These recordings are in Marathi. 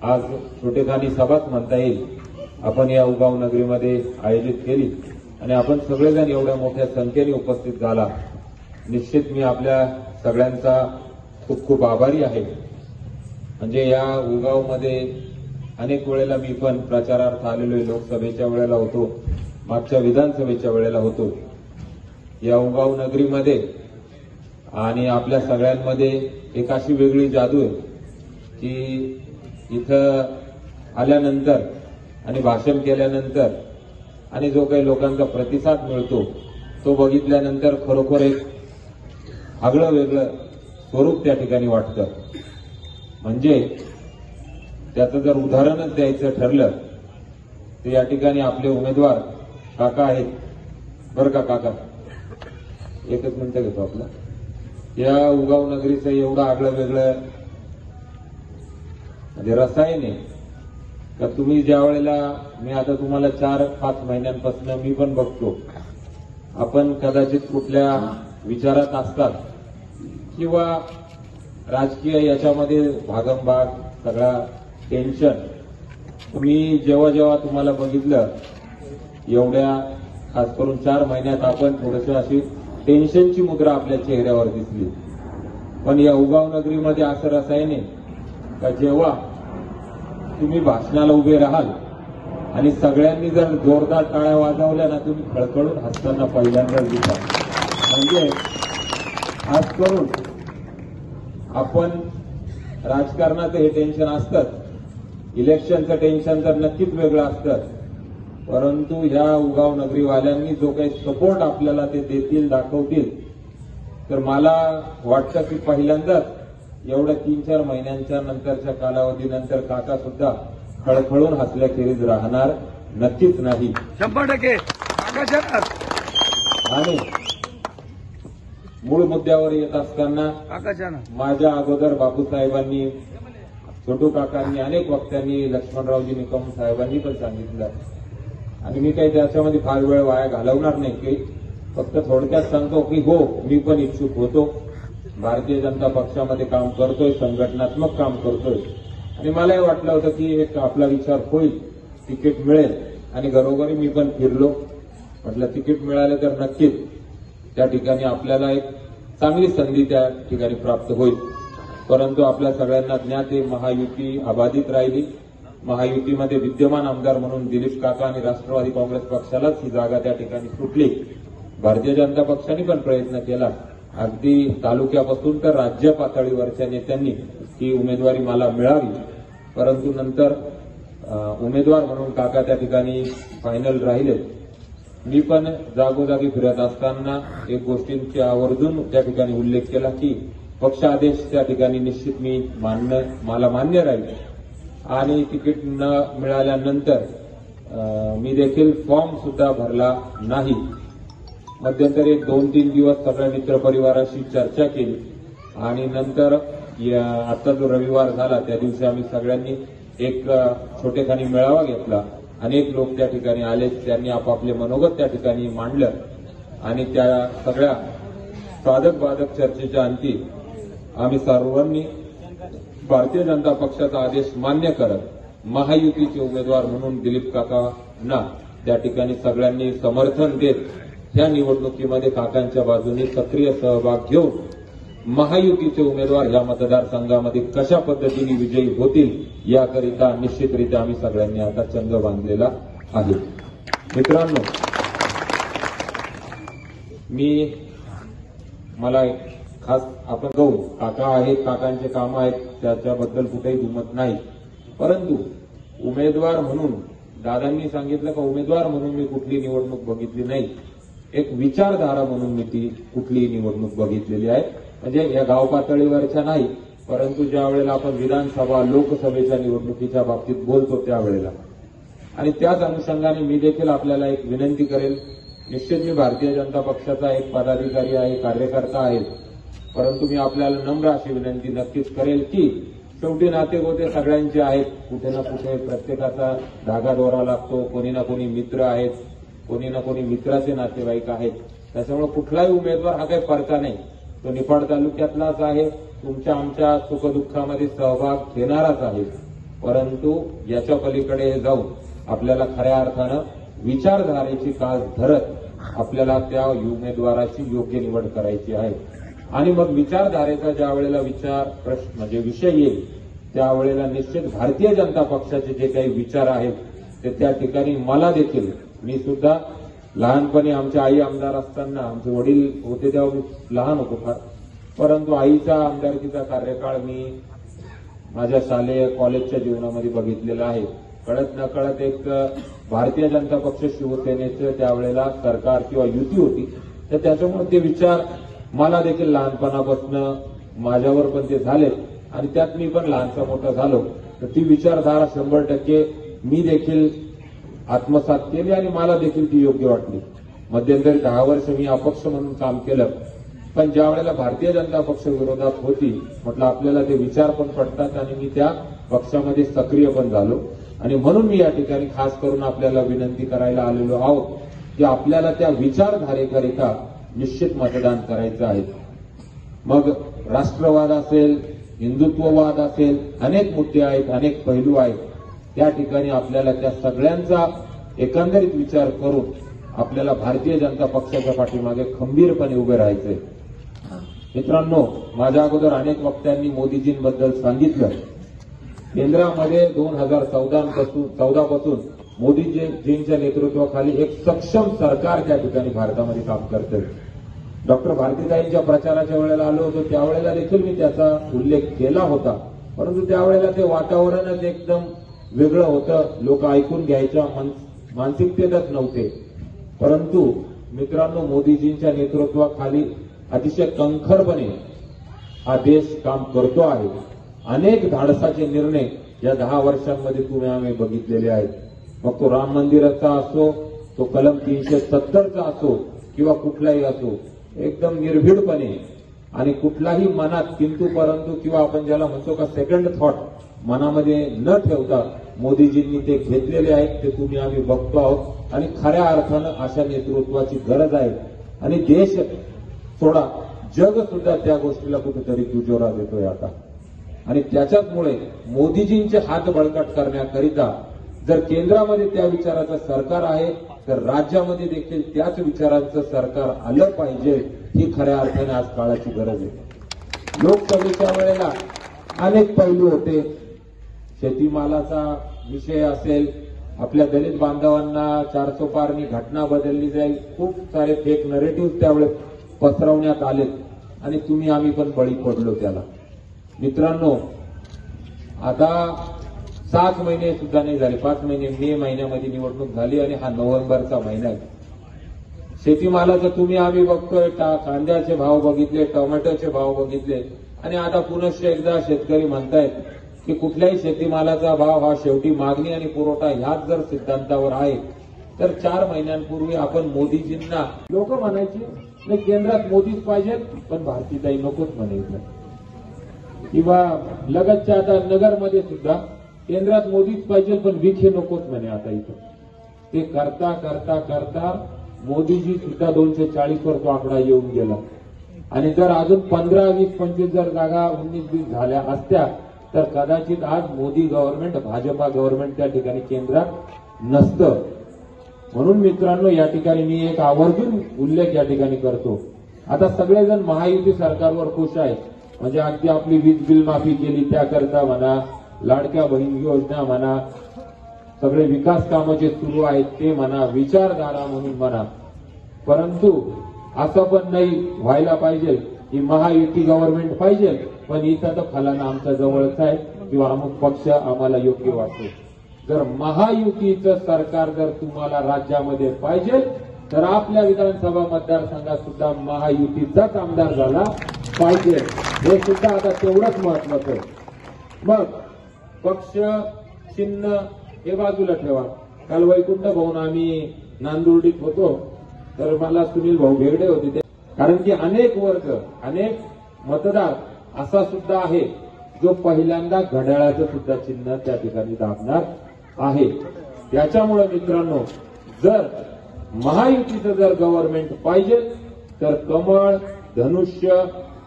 आज छोटेखानी सभाच म्हणता येईल आपण या उगाव नगरीमध्ये आयोजित केली आणि आपण सगळेजण एवढ्या मोठ्या संख्येने उपस्थित झाला. निश्चित मी आपल्या सगळ्यांचा खूप खूप आभारी आहे. म्हणजे या उगावमध्ये अनेक वेळेला मी पण प्रचारार्थ आलेलो आहे. लोकसभेच्या वेळेला होतो, मागच्या विधानसभेच्या वेळेला होतो. या उगाव नगरीमध्ये आणि आपल्या सगळ्यांमध्ये एक अशी वेगळी जादू आहे की इथं आल्यानंतर आणि भाषण केल्यानंतर आणि जो काही लोकांचा प्रतिसाद मिळतो तो बघितल्यानंतर खरोखर एक आगळं वेगळं स्वरूप त्या ठिकाणी वाटतं. म्हणजे त्याचं जर उदाहरणच द्यायचं ठरलं तर या ठिकाणी आपले उमेदवार काका आहेत. बरं का काका, एकच मिनिटं घेतो आपलं. या उगाव नगरीचं एवढं आगळं वेगळं म्हणजे रसायन आहे का तुम्ही ज्या वेळेला मी आता तुम्हाला 4-5 महिन्यांपासून मी पण बघतो, आपण कदाचित कुठल्या विचारात असतात किंवा राजकीय याच्यामध्ये भागमभाग सगळा टेन्शन. मी जेव्हा जेव्हा तुम्हाला बघितलं एवढ्या खास करून 4 महिन्यात आपण थोडंसं अशी टेन्शनची मुद्रा आपल्या चेहऱ्यावर दिसली. पण या उगाव नगरीमध्ये असं रसायन आहे का जेव्हा तुम्ही भाषणाला उभे राहाल आणि सगळ्यांनी जर जोरदार टाळ्या वाजवल्या ना तुम्ही खळखळून हसताना पहिल्यांदाच दिसता. म्हणजे खास करून आपण राजकारणाचं हे टेन्शन असतं, इलेक्शनचं टेन्शन तर नक्कीच वेगळं असतं. परंतु ह्या उगाव नगरीवाल्यांनी जो काही सपोर्ट आपल्याला ते देतील दाखवतील तर मला वाटतं की पहिल्यांदाच एवढ्या 3-4 महिन्यांच्या नंतरच्या कालावधीनंतर काका सुद्धा खळखळून हसल्याखेरीज राहणार नक्कीच नाही. 100% आणि मूळ मुद्द्यावर येत असताना माझ्या अगोदर बापूसाहेबांनी, छोटू काकांनी, अनेक वक्त्यांनी, लक्ष्मणरावजी निकम साहेबांनी पण सांगितलं आणि मी काही त्याच्यामध्ये फार वेळ वाया घालवणार नाही. की फक्त थोडक्यात सांगतो की हो, मी पण इच्छुक होतो, भारतीय जनता पक्षामध्ये काम करतोय, संघटनात्मक काम करतोय आणि मलाही वाटलं होतं की एक आपला विचार होईल, तिकीट मिळेल आणि घरोघरी मी पण फिरलो. म्हटलं तिकीट मिळालं तर नक्कीच त्या ठिकाणी आपल्याला एक चांगली संधी त्या ठिकाणी प्राप्त होईल. परंतु आपल्या सगळ्यांना ज्ञात आहे महायुती अबाधित राहिली. महायुतीमध्ये विद्यमान आमदार म्हणून दिलीप काका आणि राष्ट्रवादी काँग्रेस पक्षालाच ही जागा त्या ठिकाणी सुटली. भारतीय जनता पक्षाने पण प्रयत्न केला, अगदी तालुक्यापासून तर राज्य पातळीवरच्या नेत्यांनी ही उमेदवारी मला मिळावी. परंतु नंतर उमेदवार म्हणून काका त्या ठिकाणी फायनल राहिले. मी पण जागोजागी फिरत असताना एक गोष्टींचा आवर्जून त्या ठिकाणी उल्लेख केला की पक्ष आदेश त्या ठिकाणी निश्चित मला मान्य राहील आणि तिकीट न मिळाल्यानंतर मी देखील फॉर्म सुद्धा भरला नाही. मध्यंतरी 2-3 दिवस सगळ्या मित्रपरिवाराशी चर्चा केली आणि नंतर आता जो रविवार झाला त्या दिवशी आम्ही सगळ्यांनी एक छोटेखानी मेळावा घेतला. अनेक लोक त्या ठिकाणी आले, त्यांनी आपापले मनोगत त्या ठिकाणी मांडलं आणि त्या सगळ्या साधक बाधक चर्चेच्या अंती आम्ही सर्वांनी भारतीय जनता पक्षाचा आदेश मान्य करत महायुतीचे उमेदवार म्हणून दिलीप काकांना त्या ठिकाणी सगळ्यांनी समर्थन देत या निवडणुकीमध्ये काकांच्या बाजूने सक्रिय सहभाग घेऊन महायुतीचे उमेदवार या मतदारसंघामध्ये कशा पद्धतीने विजयी होतील याकरिता निश्चितरित्या आम्ही सगळ्यांनी आता चंग बांधलेला आहे. मित्रांनो, मला खास आपण जाऊ काका आहेत, काकांचे काम आहेत, त्याच्याबद्दल कुठेही दुमत नाही. परंतु उमेदवार म्हणून दादांनी सांगितलं का उमेदवार म्हणून मी कुठली निवडणूक बघितली नाही, एक विचारधारा म्हणून मी ती कुठली निवडणूक बघितलेली आहे. म्हणजे या गाव पातळीवरच्या नाही, परंतु ज्या वेळेला आपण विधानसभा लोकसभेच्या निवडणुकीच्या बाबतीत बोलतो त्यावेळेला आणि त्याच अनुषंगाने मी देखील आपल्याला एक विनंती करेल. निश्चित मी भारतीय जनता पक्षाचा एक पदाधिकारी आहे, कार्यकर्ता आहे, परंतु मी आपल्याला नम्र अशी विनंती नक्कीच करेल की शेवटी नातेगोते सगळ्यांचे आहेत. कुठे ना कुठे प्रत्येकाचा धागा दोरा लागतो. कोणी ना कोणी मित्र आहेत, कोणी ना कोणी मित्राचे नातेवाईक आहेत. त्याच्यामुळे कुठलाही उमेदवार हा काही परका नाही, तो निफाड तालुक्यातलाच आहे, तुमच्या आमच्या सुखदुःखामध्ये सहभाग घेणाराच आहे. परंतु याच्या पलीकडे जाऊन आपल्याला खऱ्या अर्थानं विचारधारेची कास धरत आपल्याला त्या उमेदवाराची योग्य निवड करायची आहे. आणि मग विचारधारेचा ज्या वेळेला प्रश्न म्हणजे विषय येईल त्यावेळेला निश्चित भारतीय जनता पक्षाचे जे काही विचार आहेत ते त्या ठिकाणी मला देखील, मी सुद्धा लहानपणी आमच्या आई आमदार असताना, आमचे वडील होते तेव्हा मी लहान होतो फार, परंतु आईचा आमदारकीचा कार्यकाळ मी माझ्या शालेय कॉलेजच्या जीवनामध्ये बघितलेला आहे. कळत न कळत एक भारतीय जनता पक्ष शिवसेनेचं त्यावेळेला सरकार किंवा युती होती, तर त्याच्यामुळे ते विचार मला देखील लहानपणापासून माझ्यावर पण ते झाले आणि त्यात मी पण लहानसा मोठा झालो. तर ती विचारधारा 100% मी देखील आत्मसात केली आणि मला देखील ती योग्य वाटली. मध्यंतरी 10 वर्ष मी अपक्ष म्हणून काम केलं, पण ज्या वेळेला भारतीय जनता पक्ष विरोधात होती म्हटलं आपल्याला ते विचार पण पडतात आणि मी त्या पक्षामध्ये सक्रिय पण झालो. आणि म्हणून मी या ठिकाणी खास करून आपल्याला विनंती करायला आलेलो आहोत की आपल्याला त्या विचारधारेकरिता निश्चित मतदान करायचं आहे. मग राष्ट्रवाद असेल, हिंदुत्ववाद असेल, अनेक मुद्दे आहेत, अनेक पैलू आहेत. त्या ठिकाणी आपल्याला त्या सगळ्यांचा एकंदरीत विचार करून आपल्याला भारतीय जनता पक्षाच्या पाठीमागे खंबीरपणे उभे राहायचे. मित्रांनो, माझ्या अगोदर अनेक वक्त्यांनी मोदीजींबद्दल सांगितलं. केंद्रामध्ये 2014 पासून मोदीजींच्या नेतृत्वाखाली एक सक्षम सरकार त्या ठिकाणी भारतामध्ये काम करते. डॉक्टर भारतीताईंच्या प्रचाराच्या वेळेला आलो होतो त्यावेळेला देखील मी त्याचा उल्लेख केला होता, परंतु त्यावेळेला ते वातावरणच एकदम वेगळं होतं, लोक ऐकून घ्यायच्या मानसिकतेतच नव्हते. परंतु मित्रांनो, मोदीजींच्या नेतृत्वाखाली अतिशय कणखरपणे हा देश काम करतो आहे. अनेक धाडसाचे निर्णय या 10 वर्षांमध्ये तुम्ही आम्ही बघितलेले आहेत. मग तो राम मंदिराचा असो, तो कलम 370चा असो किंवा कुठलाही असो, एकदम निर्भीडपणे आणि कुठलाही मनात किंतु परंतु किंवा आपण ज्याला म्हणतो का सेकंड थॉट मनामध्ये न ठेवता मोदीजींनी ते घेतलेले आहेत. ते तुम्ही आम्ही बघतो आहोत आणि खऱ्या अर्थानं अशा नेतृत्वाची गरज आहे. आणि देश सोडा, जग सुद्धा त्या गोष्टीला कुठेतरी दुजोरा देतोय आता. आणि त्याच्याचमुळे मोदीजींचे हात बळकट करण्याकरिता जर केंद्रामध्ये त्या विचाराचं सरकार आहे तर राज्यामध्ये देखील त्याच विचारांचं सरकार आलं पाहिजे. ही खऱ्या अर्थाने आज काळाची गरज आहे. लोकसभेच्या वेळेला अनेक पैलू होते. शेतीमालाचा विषय असेल, आपल्या दलित बांधवांना 400 पारनी घटना बदलली जाईल, खूप सारे फेक नरेटिव्ह त्यावेळेस पसरवण्यात आलेत आणि तुम्ही आम्ही पण बळी पडलो त्याला. मित्रांनो, आता 7 महिने सुद्धा नाही झाले, 5 महिने, मे महिन्यामध्ये निवडणूक झाली आणि हा नोव्हेंबरचा महिना आहे. शेतीमालाचं तुम्ही आम्ही बघतोय, कांद्याचे भाव बघितले, टोमॅटोचे भाव बघितले आणि आता पुनश्च एकदा शेतकरी म्हणतायत की कुठल्याही शेतीमालाचा भाव हा शेवटी मागणी आणि पुरवठा ह्याच जर सिद्धांतावर आहे तर 4 महिन्यांपूर्वी आपण मोदीजींना लोक म्हणायची नाही केंद्रात मोदीच पाहिजे पण भारतीताई नकोच म्हणायचं, किंवा लगतच्या आता नगरमध्ये सुद्धा केंद्रात मोदीच पाहिजे पण विखे नकोच म्हणे. आता इथं ते करता करता करता मोदीजी सुद्धा 240 वर तो आकडा येऊन गेला. आणि जर अजून 15, 20, 25 जर जागा 19-20 झाल्या असत्या तर कदाचित आज मोदी गव्हर्नमेंट, भाजपा गव्हर्नमेंट त्या ठिकाणी केंद्रात नसतं. म्हणून मित्रांनो, या ठिकाणी मी एक आवर्जून उल्लेख या ठिकाणी करतो. आता सगळेजण महायुती सरकारवर खुश आहेत, म्हणजे अगदी आपली वीज बिल माफी केली त्याकरता म्हणा, लाडक्या बहीण योजना म्हणा, सगळे विकास कामं जे सुरू आहेत ते म्हणा, विचारधारा म्हणून म्हणा. परंतु असं पण नाही व्हायला पाहिजे की महायुती गव्हर्नमेंट पाहिजे पण इथं तर फलाना आमच्या जवळच आहे किंवा अमुक पक्ष आम्हाला योग्य वाटतो. जर महायुतीचं सरकार जर तुम्हाला राज्यामध्ये पाहिजे तर आपल्या विधानसभा मतदारसंघात सुद्धा महायुतीचाच आमदार झाला पाहिजे. हे सुद्धा आता तेवढंच महत्वाचं आहे. मग पक्ष चिन्ह हे बाजूला ठेवा. काल वैकुंठ भाऊन आम्ही नांदुर्डीत होतो तर मला सुनील भाऊ भेगडे होते ते, कारण की अनेक वर्ग, अनेक मतदार असा सुद्धा आहे जो पहिल्यांदा घड्याळाचं सुद्धा चिन्ह त्या ठिकाणी दाबणार आहे. त्याच्यामुळे मित्रांनो, जर महायुतीचं जर गव्हर्नमेंट पाहिजे तर कमळ, धनुष्य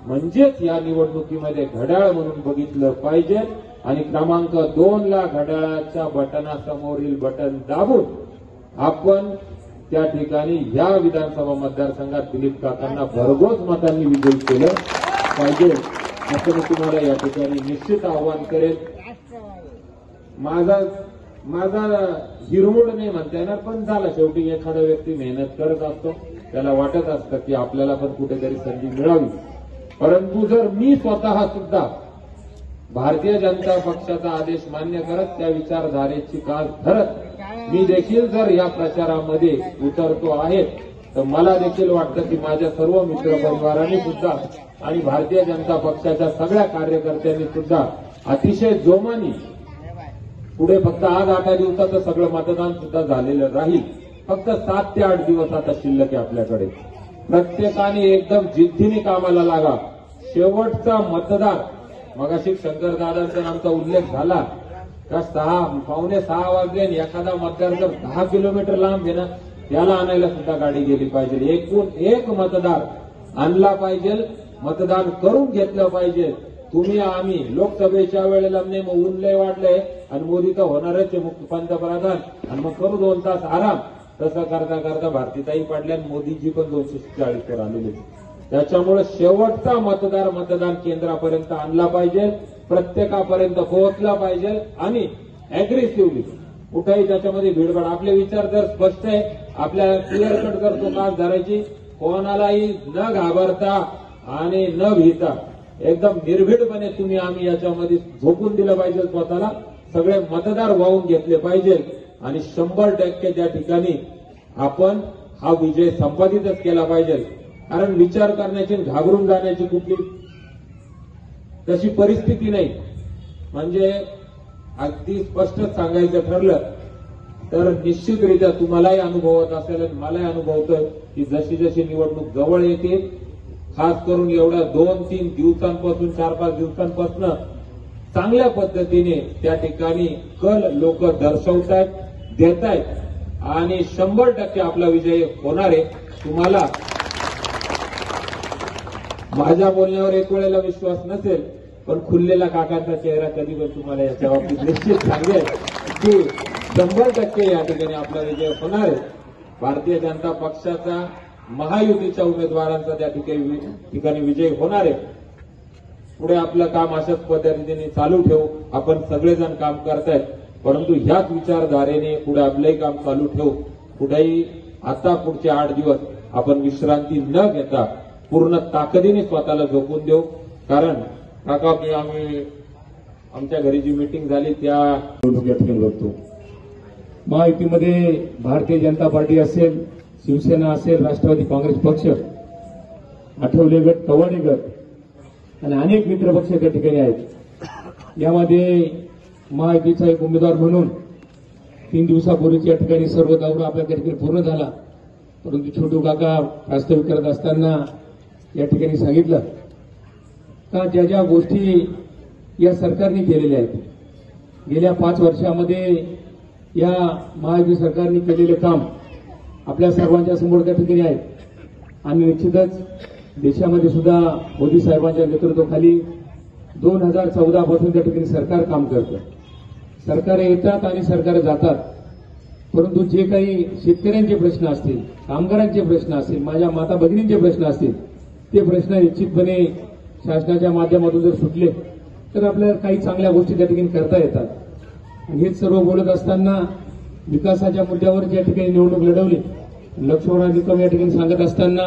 म्हणजेच या निवडणुकीमध्ये घड्याळ म्हणून बघितलं पाहिजे. आणि क्रमांक 2 ला घड्याळाच्या बटनासमोरील बटन दाबून आपण त्या ठिकाणी या विधानसभा मतदारसंघात दिलीप काकांना भरघोस मतांनी विजयी केलं पाहिजे असं मी तुम्हाला या ठिकाणी निश्चित आवाहन करेल. माझा हिरमोड नाही म्हणता येणार, पण झाला शेवटी एखादा व्यक्ती मेहनत करत असतो, त्याला वाटत असतं की आपल्याला पण कुठेतरी संधी मिळावी. परंतु जर मी स्वतः सुद्धा भारतीय जनता पक्षाचा आदेश मान्य करत त्या विचारधारेची कास धरत मी देखील जर या प्रचारामध्ये उतरतो आहे, तर मला देखील वाटतं की माझ्या सर्व मित्रपरिवारांनी सुद्धा आणि भारतीय जनता पक्षाच्या सगळ्या कार्यकर्त्यांनी सुद्धा अतिशय जोमाने पुढे फक्त आज 8 दिवसाचं सगळं मतदान सुद्धा झालेलं राहील. फक्त 7 ते 8 दिवस आता शिल्लक आहे आपल्याकडे. प्रत्येकाने एकदम जिद्दीने कामाला लागा. शेवटचा मतदार मगाशी शंकरदादांचा नामचा उल्लेख झाला का 5:45 वाजले आणि एखादा मतदार जर 10 किलोमीटर लांब आहे ना, त्याला आणायला सुद्धा गाडी गेली पाहिजे. एकूण एक मतदार आणला पाहिजे, मतदान करून घेतलं पाहिजे. तुम्ही आम्ही लोकसभेच्या वेळेला नाही मग ऊन लय वाढलंय आणि मोदी तर होणारच आहे मुख्य पंतप्रधान आणि मग करू 2 तास आराम. तसं करता करता भारतीताई पडल्या आणि मोदीजी पण 240 वर आलेले. त्याच्यामुळे शेवटचा मतदार मतदान केंद्रापर्यंत आणला पाहिजे, प्रत्येकापर्यंत पोहोचला पाहिजे आणि अग्रेसिव्हली कुठेही त्याच्यामध्ये भीडभाड. आपले विचार जर स्पष्ट आहे, आपल्या क्लिअर कट जर तो कास धरायची, कोणालाही न घाबरता आणि न भीता एकदम निर्भीडपणे तुम्ही आम्ही याच्यामध्ये झोकून दिलं पाहिजे. स्वतःला सगळे मतदार वाहून घेतले पाहिजे आणि 100% त्या ठिकाणी आपण हा विजय संपादितच केला पाहिजे. कारण विचार करण्याची घाबरून जाण्याची कुठली तशी परिस्थिती नाही. म्हणजे अगदी स्पष्ट सांगायचं ठरलं तर निश्चितरित्या तुम्हालाही अनुभवत असेल आणि मलाही अनुभवतं की जशी जशी निवडणूक जवळ येते, खास करून एवढ्या 2-3 दिवसांपासून 4-5 दिवसांपासून चांगल्या पद्धतीने त्या ठिकाणी कल लोक दर्शवतायत, देतायत आणि 100% आपला विजय होणार आहे. तुम्हाला माझ्या बोलण्यावर एक वेळेला विश्वास नसेल, पण खुललेला काकांचा चेहरा कधी पण तुम्हाला याच्या बाबतीत निश्चित सांगेल की 100% या ठिकाणी आपला विजय होणार आहे. भारतीय जनता पक्षाचा महायुतीच्या उमेदवारांचा त्या ठिकाणी विजय होणार आहे. पुढे आपलं काम अशाच पद्धतीने चालू ठेवू. आपण सगळेजण काम करतायत, परंतु ह्याच विचारधारेने पुढे आपलंही काम चालू ठेवू. पुढेही आता पुढचे 8 दिवस आपण विश्रांती न घेता पूर्ण ताकदीने स्वतःला झोकून देऊ. कारण काका आम्ही आमच्या घरी जी मीटिंग झाली त्या ठिकाणी बघतो. महायुतीमध्ये भारतीय जनता पार्टी असेल, शिवसेना असेल, राष्ट्रवादी काँग्रेस पक्ष, आठवले गट, कवाडे गट आणि अनेक मित्रपक्ष त्या ठिकाणी आहेत. यामध्ये महायुतीचा एक उमेदवार म्हणून 3 दिवसापूर्वीच या ठिकाणी सर्व दौरा आपल्या त्या ठिकाणी पूर्ण झाला. परंतु छोटू काका वास्तविक करत असताना या ठिकाणी सांगितलं का ज्या ज्या गोष्टी या सरकारने केलेल्या आहेत, गेल्या 5 वर्षामध्ये या महायुती सरकारने केलेले काम आपल्या सर्वांच्या समोर त्या ठिकाणी आहेत. आणि निश्चितच देशामध्ये सुद्धा मोदी साहेबांच्या नेतृत्वाखाली 2014 पासून त्या ठिकाणी सरकार काम करतं. सरकार येतात आणि सरकार जातात, परंतु जे काही शेतकऱ्यांचे प्रश्न असतील, कामगारांचे प्रश्न असतील, माझ्या माता भगिनींचे प्रश्न असतील, ते प्रश्न निश्चितपणे शासनाच्या माध्यमातून जर सुटले तर आपल्याला काही चांगल्या गोष्टी त्या ठिकाणी करता येतात. आणि हेच सर्व बोलत असताना विकासाच्या मुद्द्यावर या ठिकाणी निवडणूक लढवली. लक्ष्मण निकम या ठिकाणी सांगत असताना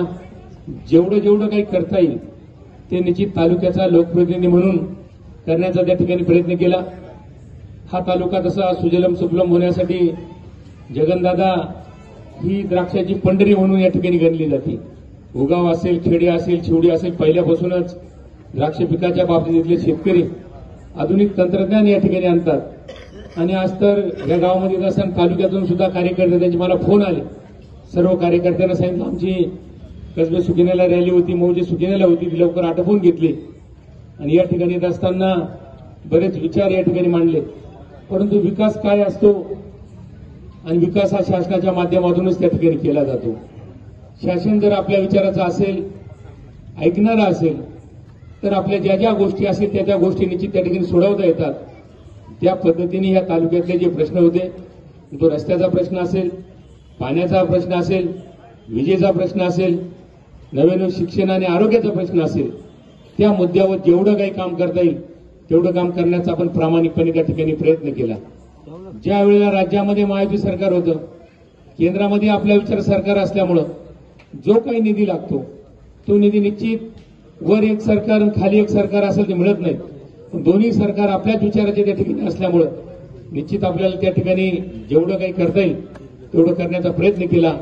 जेवढं काही करता येईल ते निश्चित तालुक्याचा लोकप्रतिनिधी म्हणून करण्याचा त्या ठिकाणी प्रयत्न केला. हा तालुका तसा सुजलम सुफलम होण्यासाठी जगनदादा ही द्राक्षाची पंढरी म्हणून या ठिकाणी गणली जाते. उगाव असेल, खेडे असेल, शिवडी असेल, पहिल्यापासूनच द्राक्ष पिकाच्या बाबतीत इथले शेतकरी आधुनिक तंत्रज्ञान या ठिकाणी आणतात. आणि आज तर या गावामध्ये येत असताना तालुक्यातून सुद्धा कार्यकर्ते त्यांचे मला फोन आले. सर्व कार्यकर्त्यांना सांगितलं आमची कसबे सुकिनेला रॅली होती, मौजे सुकिनेला होती, ती लवकर आटोपून घेतली. आणि या ठिकाणी येत असताना बरेच विचार या ठिकाणी मांडले. परंतु विकास काय असतो आणि विकास हा शासनाच्या माध्यमातूनच त्या ठिकाणी केला जातो. शासन जर आपल्या विचाराचं असेल, ऐकणारा असेल, तर आपल्या ज्या ज्या गोष्टी असतील त्या त्या गोष्टी निश्चित त्या ठिकाणी सोडवता येतात. त्या पद्धतीने या तालुक्यातले जे प्रश्न होते, तो रस्त्याचा प्रश्न असेल, पाण्याचा प्रश्न असेल, विजेचा प्रश्न असेल, नव्यानं शिक्षण आणि आरोग्याचा प्रश्न असेल, त्या मुद्द्यावर जेवढं काही काम करता येईल तेवढं काम करण्याचा आपण प्रामाणिकपणे त्या ठिकाणी प्रयत्न केला. ज्या वेळेला राज्यामध्ये महायुती सरकार होतं, केंद्रामध्ये आपल्या विचार सरकार असल्यामुळं जो काही निधी लागतो तो निधी निश्चित वर एक सरकार आणि खाली एक सरकार असेल ते मिळत नाही. पण दोन्ही सरकार आपल्याच विचाराचे त्या ठिकाणी असल्यामुळं निश्चित आपल्याला त्या ठिकाणी जेवढं काही करता येईल तेवढं करण्याचा प्रयत्न केला.